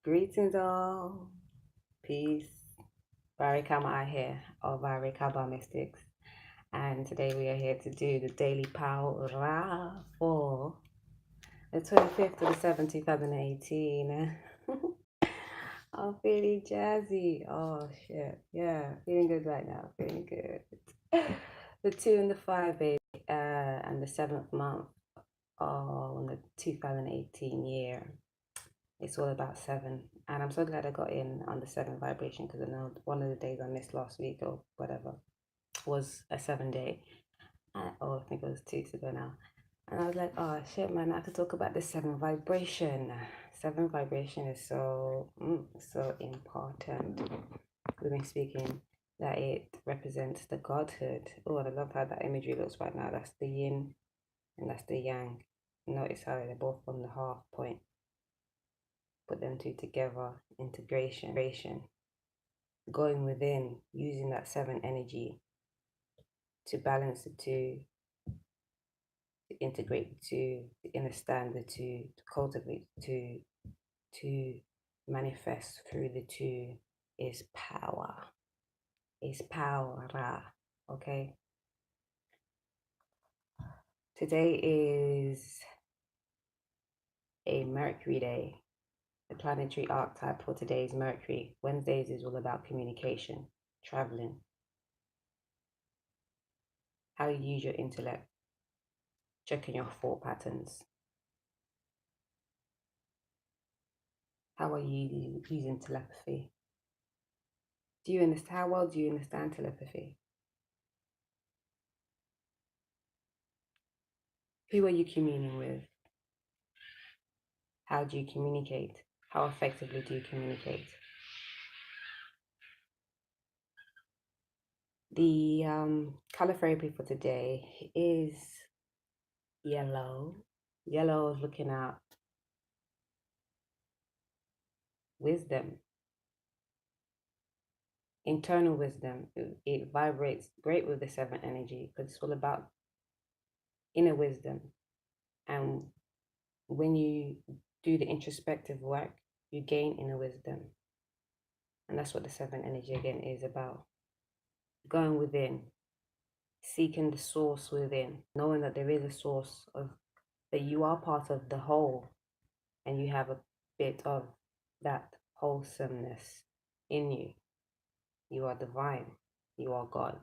Greetings all, peace. Ka Maai here of Ka Mystics, and today we are here to do the daily PowRa for the 25th to the 7th, 2018. I'm feeling jazzy. Oh shit, yeah, feeling good right now. Feeling good. The 2 and the 5, baby, and the 7th month on the 2018 year. It's all about 7, and I'm so glad I got in on the 7 vibration, because I know one of the days I missed last week or whatever was a 7 day. Oh, I think it was 2 weeks ago now, and I was like, oh shit, man, I have to talk about the 7 vibration. 7 vibration is so important. We've been speaking that it represents the godhood. Oh, I love how that imagery looks right now. That's the yin and that's the yang. Notice how they're both on the half point. Put them two together, integration, going within, using that 7 energy to balance the two, to integrate the two, to understand the two, to cultivate the two, to manifest through the two is power. Is PowRa. Okay. Today is a Mercury day. The planetary archetype for today is Mercury. Wednesdays is all about communication, traveling, how you use your intellect, checking your thought patterns. How are you using telepathy? Do you understand? How well do you understand telepathy? Who are you communing with? How do you communicate? How effectively do you communicate? The color therapy for today is yellow. Yellow is looking at wisdom, internal wisdom. It vibrates great with the 7 energy because it's all about inner wisdom. And when you do the introspective work, you gain inner wisdom. And that's what the 7 energy again is about. Going within, seeking the source within, knowing that there is a source of that you are part of the whole and you have a bit of that wholesomeness in you. You are divine, you are God.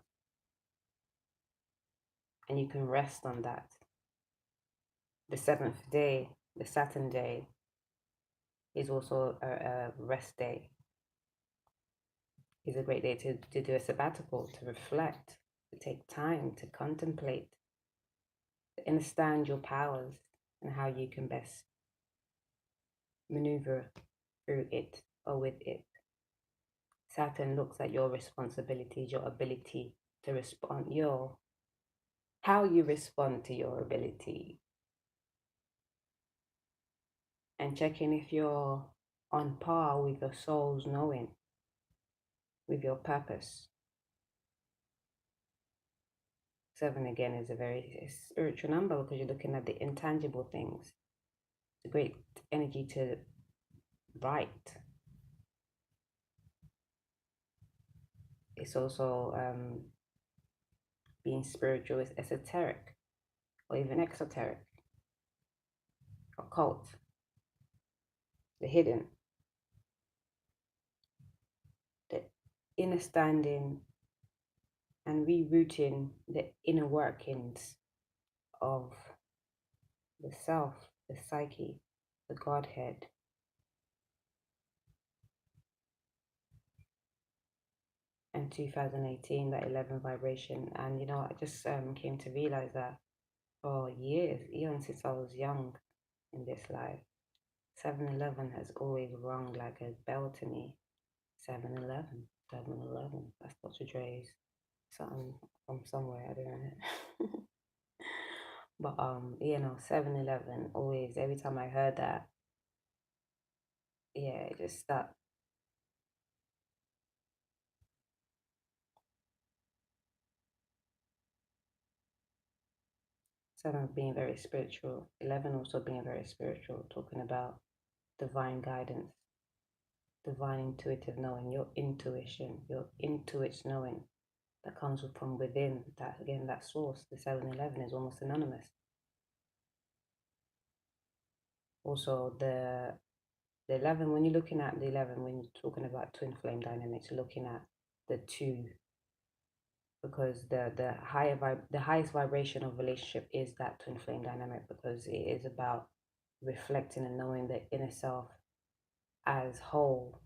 And you can rest on that. The 7th day, the Saturn day, is also a rest day. It's a great day to do a sabbatical, to reflect, to take time, to contemplate, to understand your powers and how you can best maneuver through it or with it. Saturn looks at your responsibilities, your ability to respond, how you respond to your ability, and checking if you're on par with your soul's knowing, with your purpose. 7 again is a very spiritual number because you're looking at the intangible things. It's a great energy to write. It's also being spiritual is esoteric or even exoteric, occult, the hidden, the understanding and rerouting the inner workings of the self, the psyche, the Godhead. And 2018, that 11 vibration. And I just came to realize that for years, even since I was young in this life, 7-Eleven has always rung like a bell to me. 7-Eleven, 7-Eleven. That's Dr. Dre's something from somewhere, I don't know. But 7-Eleven always, every time I heard that, yeah, it just stuck. 7 being very spiritual, 11 also being very spiritual, talking about divine guidance, divine intuitive knowing, your intuition, your intuitive knowing that comes from within. That again, that source, the 7-11 is almost synonymous. Also, the 11, when you're looking at the 11, when you're talking about twin flame dynamics, you're looking at the 2, because the highest vibration of relationship is that twin flame dynamic, because it is about reflecting and knowing the inner self as whole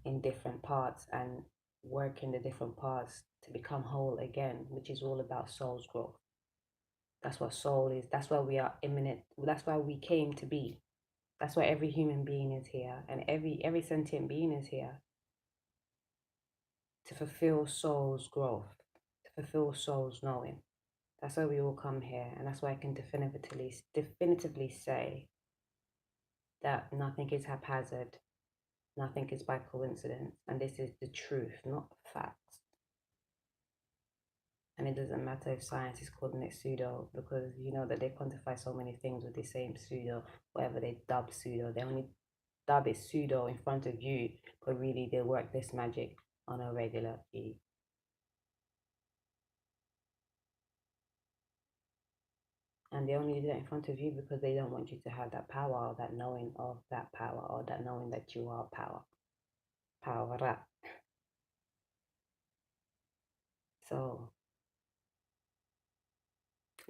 in different parts and working the different parts to become whole again, which is all about soul's growth. That's what soul is. That's why we are imminent. That's why we came to be. That's why every human being is here, and every sentient being is here to fulfill soul's growth, to fulfill soul's knowing. That's why we all come here, and that's why I can definitively say that nothing is haphazard, nothing is by coincidence, and this is the truth, not facts. And it doesn't matter if science is calling it pseudo, because you know that they quantify so many things with the same pseudo, whatever they dub pseudo. They only dub it pseudo in front of you, but really they work this magic on a regular E. And they only do that in front of you because they don't want you to have that power, or that knowing of that power, or that knowing that you are power. PowRa. So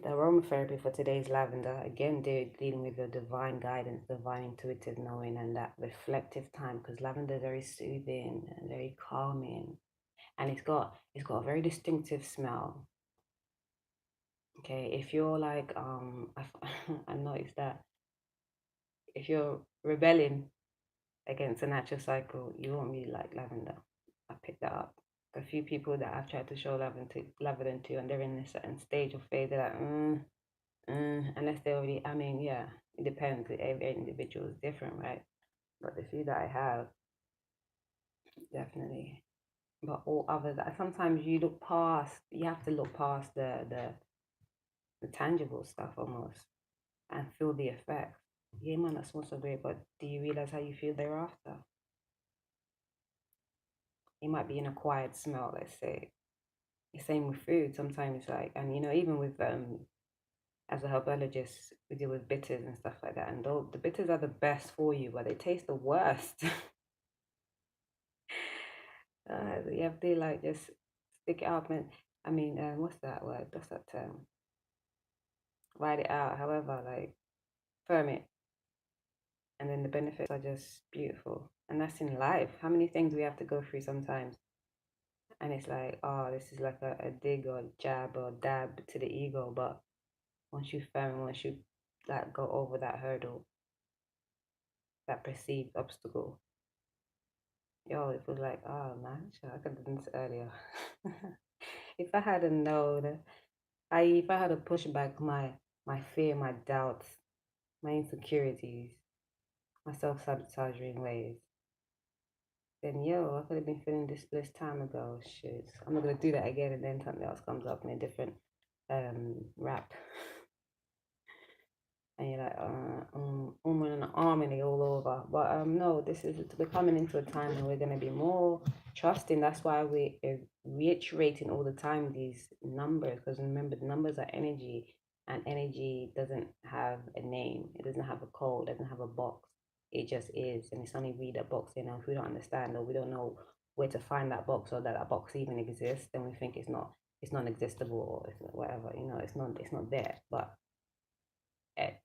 the aromatherapy for today's lavender, again, they're dealing with your divine guidance, divine intuitive knowing, and that reflective time, because lavender is very soothing and very calming, and it's got a very distinctive smell. Okay, if you're like I noticed that if you're rebelling against a natural cycle, you won't really like lavender. I picked that up. A few people that I've tried to show lavender to, and they're in a certain stage of phase, they're like, unless they already, I mean, yeah, it depends. Every individual is different, right? But the few that I have, definitely. But all others, sometimes you have to look past the tangible stuff almost and feel the effects. Yeah, man, that smells so great, but do you realize how you feel thereafter? It might be an acquired smell, let's say. The same with food. Sometimes, like, and even with as a herbologist, we deal with bitters and stuff like that, and though the bitters are the best for you, but they taste the worst. You have to like just stick it out, man. I mean, what's that word? What's that term? Write it out. However, like firm it, and then the benefits are just beautiful. And that's in life. How many things we have to go through sometimes, and it's like, oh, this is like a dig or jab or dab to the ego. But once you firm, once you like go over that hurdle, that perceived obstacle, yo, it was like, oh man, sure, I could have done this earlier. If I had known, if I had to push back my fear, my doubts, my insecurities, my self-sabotaging ways, then yo, I could have been feeling this time ago. Shit, I'm not gonna do that again, and then something else comes up in a different rap, and you're like, and an arm and all over. But no, we're coming into a time where we're gonna be more trusting. That's why we're reiterating all the time these numbers, because remember, the numbers are energy, and energy doesn't have a name, it doesn't have a code, it doesn't have a box. It just is, and it's only we that box in. If we don't understand, or we don't know where to find that box, or that box even exists, then we think it's non-existable, or it's whatever. It's not there, but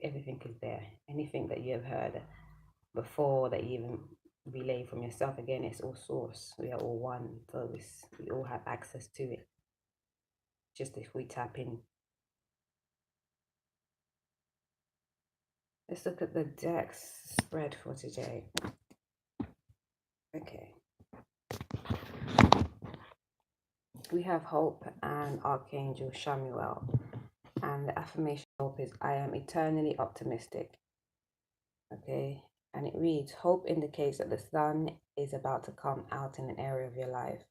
everything is there. Anything that you have heard before that you even relay from yourself, again, it's all source. We are all one, so we all have access to it. Just if we tap in. Let's look at the decks spread for today. Okay. We have Hope and Archangel Shamuel. And the affirmation of Hope is, I am eternally optimistic. Okay. And it reads, hope indicates that the sun is about to come out in an area of your life.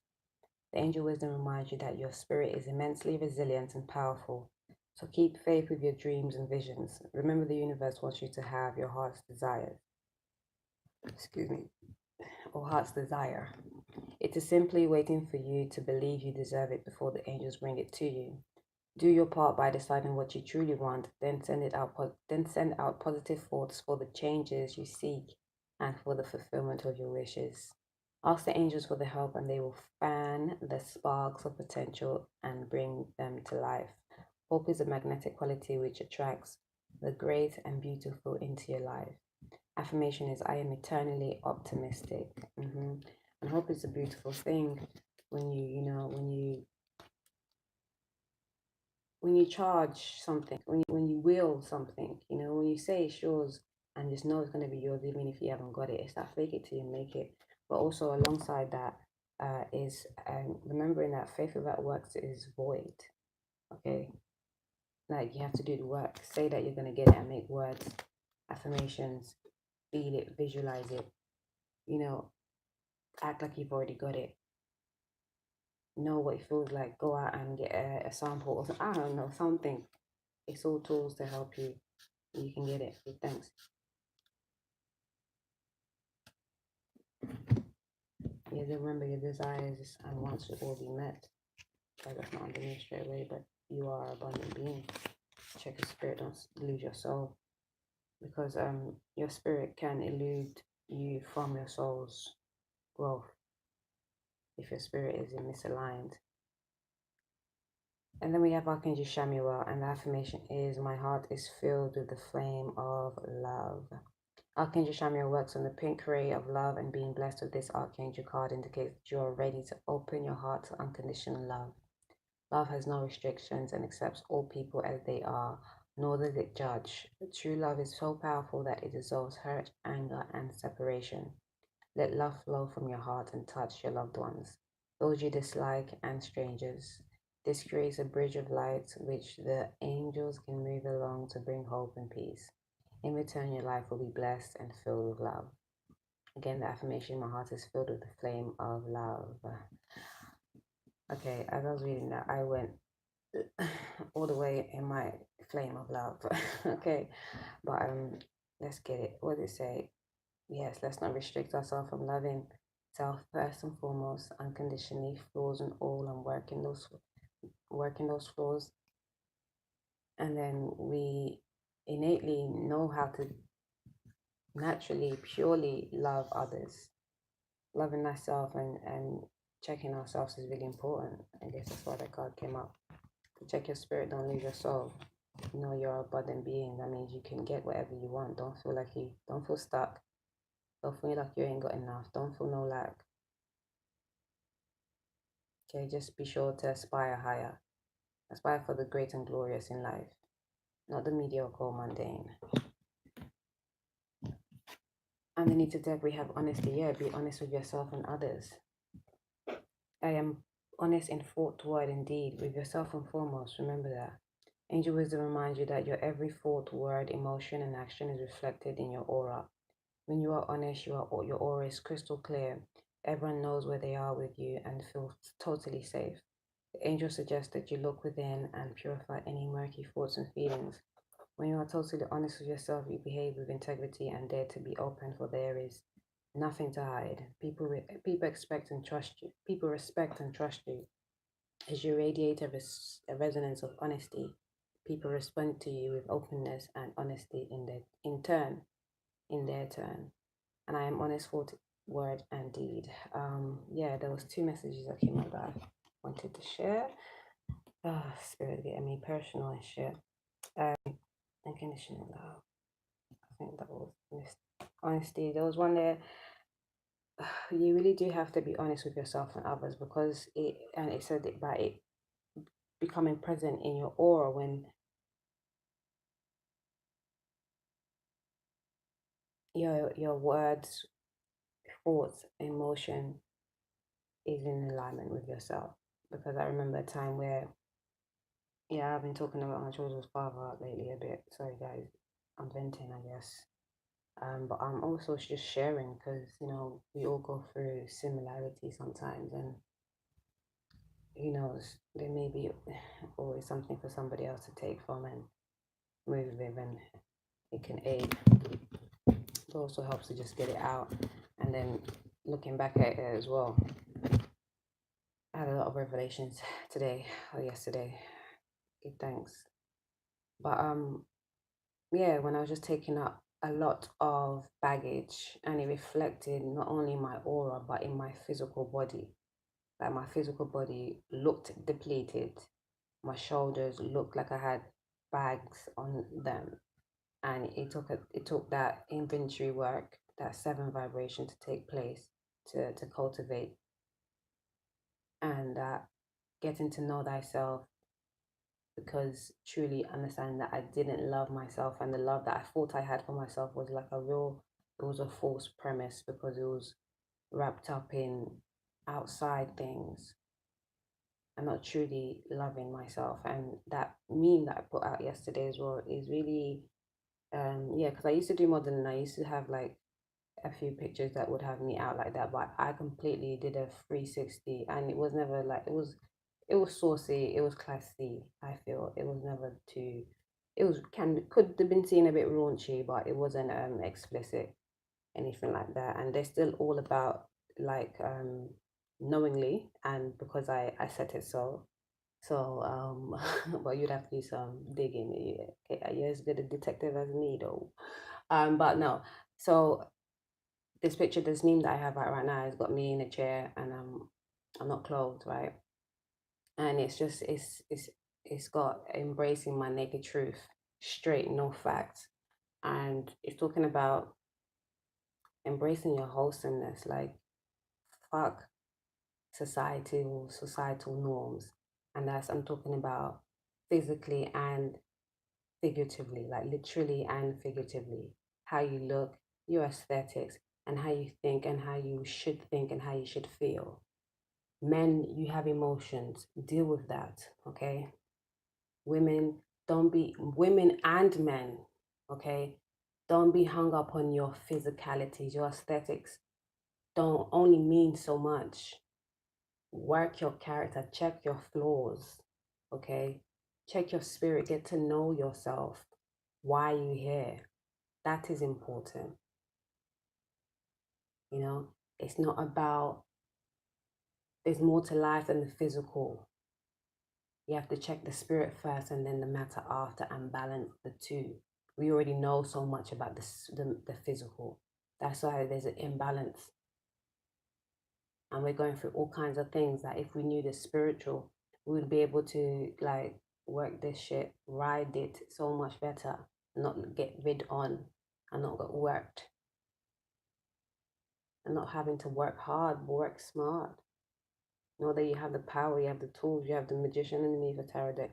The angel wisdom reminds you that your spirit is immensely resilient and powerful. So keep faith with your dreams and visions. Remember, the universe wants you to have your heart's desires. Excuse me. or heart's desire. It is simply waiting for you to believe you deserve it before the angels bring it to you. Do your part by deciding what you truly want, then send out positive thoughts for the changes you seek and for the fulfillment of your wishes. Ask the angels for the help and they will fan the sparks of potential and bring them to life. Hope is a magnetic quality which attracts the great and beautiful into your life. Affirmation is I am eternally optimistic. And hope is a beautiful thing when you charge something, when you will something, when you say it's yours and just know it's going to be yours even if you haven't got it. It's that fake it till you make it. But also alongside that is remembering that faith without works is void. Okay, like you have to do the work. Say that you're going to get it and make words, affirmations, feel it, visualize it, act like you've already got it. Know what it feels like. Go out and get a sample or something. I don't know, something. It's all tools to help you. You can get it. Thanks. Yeah, remember your desires and wants should all be met. That's not underneath straight away, but you are an abundant being. Check your spirit, don't lose your soul. Because your spirit can elude you from your soul's growth if your spirit is misaligned. And then we have Archangel Shamuel, and the affirmation is my heart is filled with the flame of love. Archangel Shamuel works on the pink ray of love, and being blessed with this Archangel card indicates that you are ready to open your heart to unconditional love. Love has no restrictions and accepts all people as they are, nor does it judge. True love is so powerful that it dissolves hurt, anger, and separation. Let love flow from your heart and touch your loved ones, those you dislike, and strangers. This creates a bridge of light which the angels can move along to bring hope and peace. In return, your life will be blessed and filled with love. Again, the affirmation, my heart is filled with the flame of love. Okay, as I was reading that, I went all the way in my flame of love. Okay, but let's get it. What does it say? Yes, let's not restrict ourselves from loving self first and foremost, unconditionally, flaws and all, and working those flaws. And then we innately know how to naturally, purely love others. Loving ourselves and checking ourselves is really important. I guess that's why that card came up. To check your spirit, don't lose your soul. You know you're a abundant being. That means you can get whatever you want. Don't feel stuck. Don't feel like you ain't got enough. Don't feel no lack. Okay, just be sure to aspire higher. Aspire for the great and glorious in life, not the mediocre or mundane. Underneath the deck, we have honesty. Yeah, be honest with yourself and others. I am honest in thought, word, and deed with yourself and foremost. Remember that. Angel wisdom reminds you that your every thought, word, emotion, and action is reflected in your aura. When you are honest, your aura is crystal clear. Everyone knows where they are with you and feels totally safe. The angel suggests that you look within and purify any murky thoughts and feelings. When you are totally honest with yourself, you behave with integrity and dare to be open, for there is nothing to hide. People expect and trust you. People respect and trust you. As you radiate a resonance of honesty, people respond to you with openness and honesty in their turn. And I am honest for word and deed. Yeah, there was two messages that came out that I wanted to share. Spirit getting me personal and shit. Unconditional love. I think that was honesty. There was one there. You really do have to be honest with yourself and others, because it said it by it becoming present in your aura when your words, thoughts, emotion is in alignment with yourself. Because I remember a time where, yeah, I've been talking about my children's father lately a bit. Sorry guys, I'm venting, I guess. But I'm also just sharing because we all go through similarities sometimes, and who knows, there may be always something for somebody else to take from and move with, and it can aid. It also helps to just get it out and then looking back at it as well. I had a lot of revelations today or yesterday. Give thanks. But yeah, when I was just taking up a lot of baggage, and it reflected not only in my aura but in my physical body. Like my physical body looked depleted. My shoulders looked like I had bags on them, and it took that inventory work, that 7 vibration to take place, to cultivate, and getting to know thyself, because truly understanding that I didn't love myself, and the love that I thought I had for myself was like it was a false premise, because it was wrapped up in outside things and not truly loving myself. And that meme that I put out yesterday as well is really, yeah, because I used to do modeling. I used to have like a few pictures that would have me out like that, but I completely did a 360, and it was never like it was saucy, it was classy. I feel it was never too, it was could have been seen a bit raunchy, but it wasn't explicit, anything like that. And they're still all about like knowingly, and because I said it so. So but you'd have to do some digging. You're as good a detective as me though. But no. So this picture, this meme that I have right now, has got me in a chair, and I'm not clothed, right? And it's just it's got embracing my naked truth, straight, no facts. And it's talking about embracing your wholesomeness, like fuck societal norms. And that's, I'm talking about physically and figuratively, like literally and figuratively. How you look, your aesthetics, and how you think, and how you should think, and how you should feel. Men, you have emotions, deal with that, okay? Women, don't be, women and men, okay? Don't be hung up on your physicalities, your aesthetics don't only mean so much. Work your character, check your flaws, okay? Check your spirit, get to know yourself. Why you here? That is important. You know, it's not about, there's more to life than the physical. You have to check the spirit first and then the matter after, and balance the two. We already know so much about the physical. That's why there's an imbalance. And we're going through all kinds of things that if we knew the spiritual, we would be able to like work this shit, ride it so much better, not get rid on, and not get worked, and not having to work hard, work smart. Know that you have the power, you have the tools, you have the magician underneath the tarot deck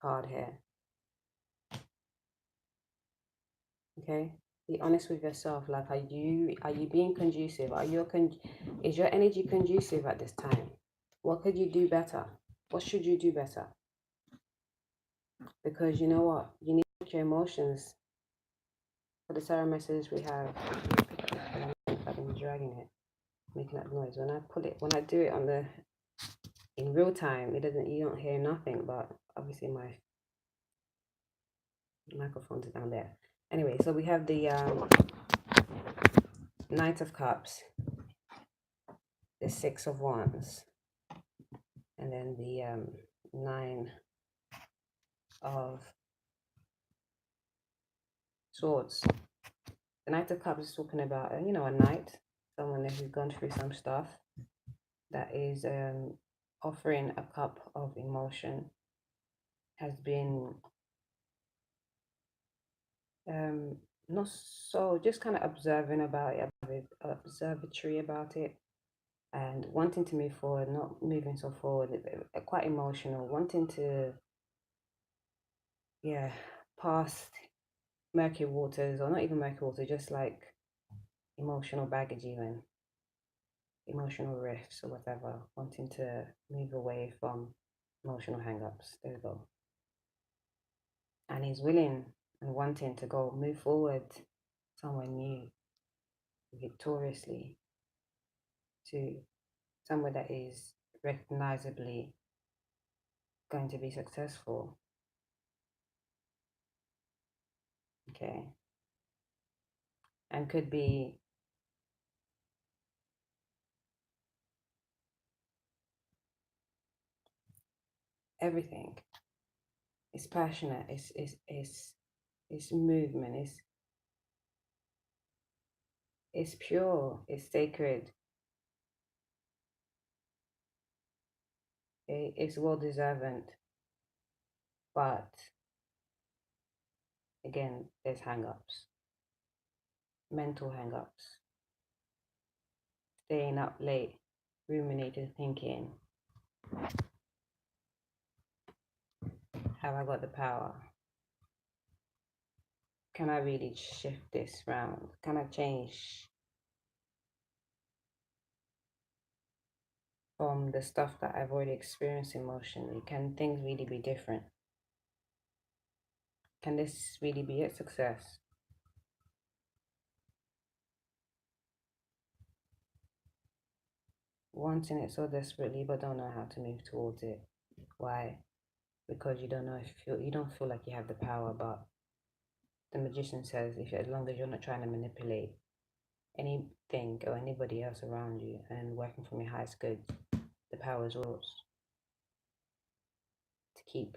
card here. Okay, be honest with yourself. Like, are you being conducive? Is your energy conducive at this time? What could you do better? What should you do better? Because you know what, you need to check your emotions. For the tarot message we have, I've been dragging it, making that noise. When I do it on the in real time, you don't hear nothing. But obviously my microphone's down there. Anyway, so we have the Knight of Cups, the Six of Wands, and then the Nine of Swords. The Knight of Cups is talking about, a knight, someone who's gone through some stuff, that is offering a cup of emotion, has been not so, just kind of observing about it, observatory about it, and wanting to move forward, not moving so forward, quite emotional, wanting to, yeah, past murky waters, or not even murky water, just like emotional baggage, even emotional rifts or whatever, wanting to move away from emotional hang-ups. There we go. And he's willing and wanting to go move forward somewhere new, victoriously, to somewhere that is recognizably going to be successful. Okay. And could be everything. It's passionate. It's movement. It's pure. It's sacred. It's well deserving. But again, there's hang-ups, mental hang-ups, staying up late, ruminating, thinking, have I got the power? Can I really shift this round? Can I change from the stuff that I've already experienced emotionally? Can things really be different? Can this really be a success? Wanting it so desperately, but don't know how to move towards it. Why? Because you don't know if you don't feel like you have the power. But the magician says, if as long as you're not trying to manipulate anything or anybody else around you and working from your highest good, the power is yours to keep.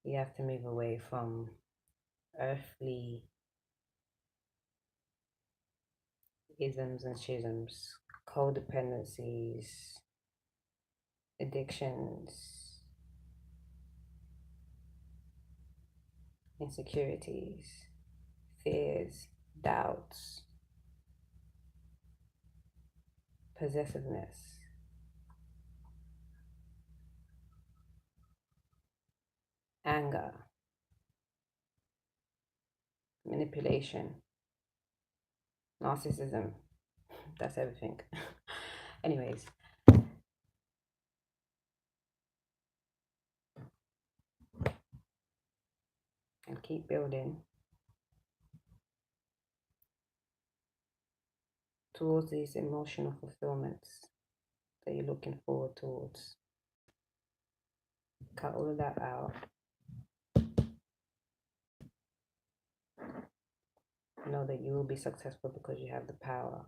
You have to move away from earthly isms and schisms, codependencies, addictions, insecurities, fears, doubts, possessiveness, anger, manipulation, narcissism. That's everything. Anyways, and keep building towards these emotional fulfillments that you're looking forward towards. Cut all of that out. Know that you will be successful because you have the power.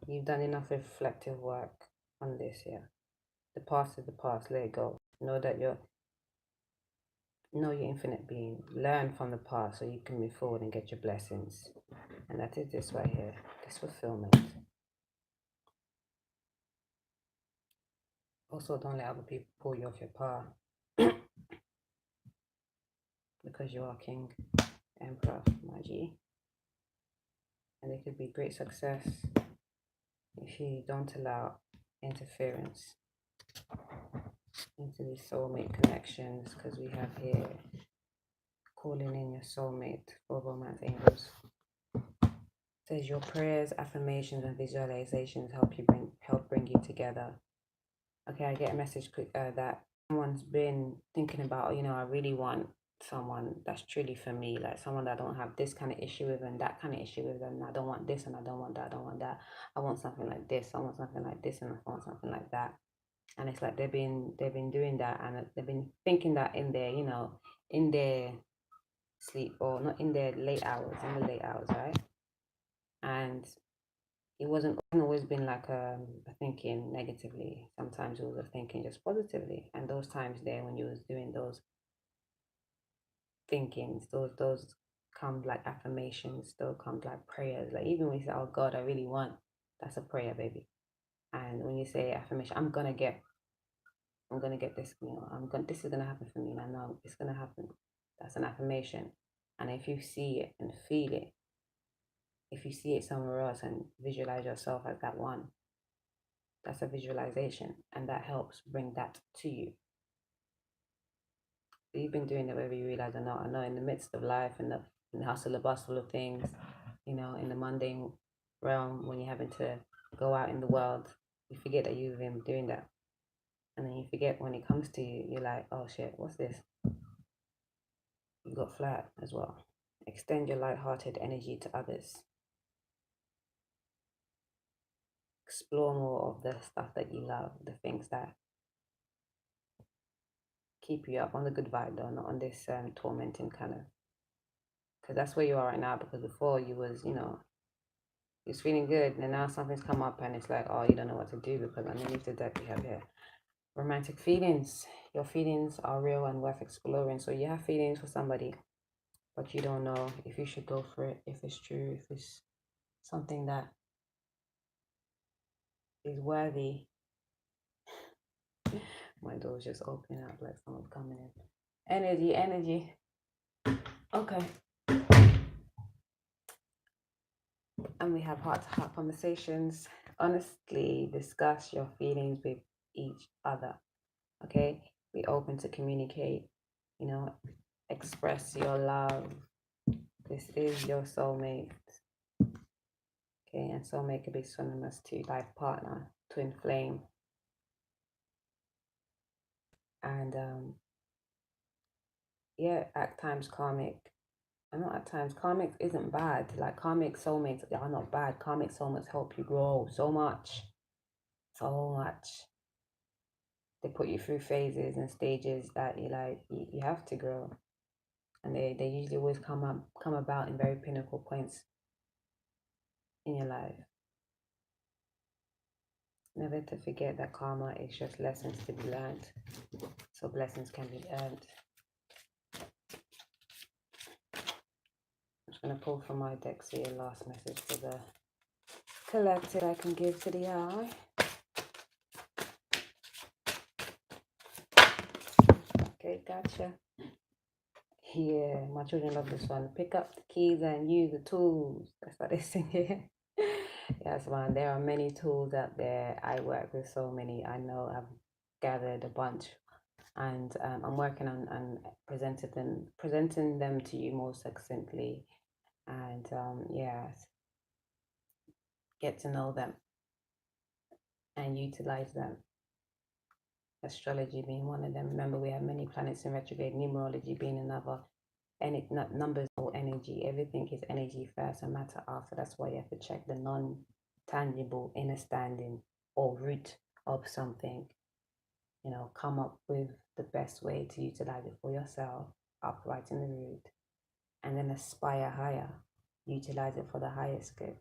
You've done enough reflective work on this here. The past is the past, let it go. Know your infinite being. Learn from the past so you can move forward and get your blessings. And that is this right here, this fulfillment. Also, don't let other people pull you off your power. Because you are King, Emperor, Magi. And it could be great success if you don't allow interference into these soulmate connections, because we have here calling in your soulmate for romance angels. It says your prayers, affirmations, and visualizations help bring you together. Okay, I get a message that someone's been thinking about, I really want someone that's truly for me, like someone that I don't have this kind of issue with and that kind of issue with, and I don't want this and I don't want that, I don't want that. I want something like this, I want something like this, and I want something like that. And it's like they've been doing that, and they've been thinking that in their, in their sleep, or not in their late hours, right? And it wasn't always been like a thinking negatively. Sometimes it was a thinking just positively. And those times there when you was doing those thinkings, those come like affirmations, those come like prayers. Like even when you say, "Oh God, I really want," that's a prayer, baby. And when you say affirmation, I'm gonna get this, this is gonna happen for me, and I know it's gonna happen. That's an affirmation. And if you see it and feel it, if you see it somewhere else and visualize yourself as that one, that's a visualization, and that helps bring that to you. So you've been doing it whether you realize or not. I know in the midst of life and in the hustle and bustle of things, in the mundane realm, when you're having to go out in the world, you forget that you've been doing that. And then you forget when it comes to you, you're like, oh shit, what's this? You got flat as well. Extend your light-hearted energy to others. Explore more of the stuff that you love, the things that keep you up on the good vibe, though, not on this tormenting kind of because that's where you are right now. Because before you was, you know, you was feeling good, and now something's come up, and it's like, oh, you don't know what to do, because underneath the deck we have here romantic feelings. Your feelings are real and worth exploring. So you have feelings for somebody, but you don't know if you should go for it, if it's true, if it's something that is worthy. My door's just opening up like someone's coming in. Energy. Okay. And we have heart-to-heart conversations. Honestly, discuss your feelings with each other. Okay? Be open to communicate, you know, express your love. This is your soulmate. Okay, and soulmate could be synonymous to life partner, twin flame. And yeah, at times karmic. I know at times karmic isn't bad. Like karmic soulmates are not bad. Karmic soulmates help you grow so much. So much. They put you through phases and stages that you have to grow. And they usually always come about in very pinnacle points in your life. Never to forget that karma is just lessons to be learned. So blessings can be earned. I'm just going to pull from my deck, see a last message for the collective I can give to the eye. Okay, gotcha. Yeah, my children love this one. Pick up the keys and use the tools. That's what they sing here. Yes, man. There are many tools out there. I work with so many. I know I've gathered a bunch, and I'm working on presenting them to you more succinctly, and yes, get to know them and utilize them. Astrology being one of them. Remember, we have many planets in retrograde. Numerology being another. And it not numbers or energy. Everything is energy first and matter after. That's why you have to check the non-tangible understanding or root of something. You know, come up with the best way to utilize it for yourself, upright in the root, and then aspire higher. Utilize it for the highest good.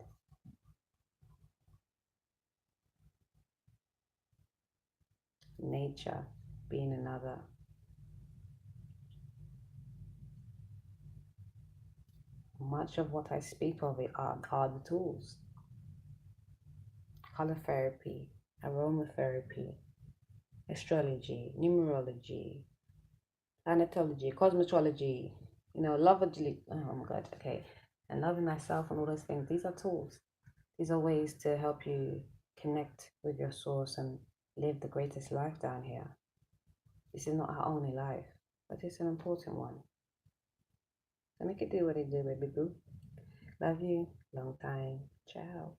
Nature being another. Much of what I speak of it are the tools. Color therapy, aromatherapy, astrology, numerology, planetology, cosmetology, you know, loveology. Oh my God, okay. And loving thyself and all those things. These are tools. These are ways to help you connect with your source and live the greatest life down here. This is not our only life, but it's an important one. So make it do what it do, baby boo. Love you. Long time. Ciao.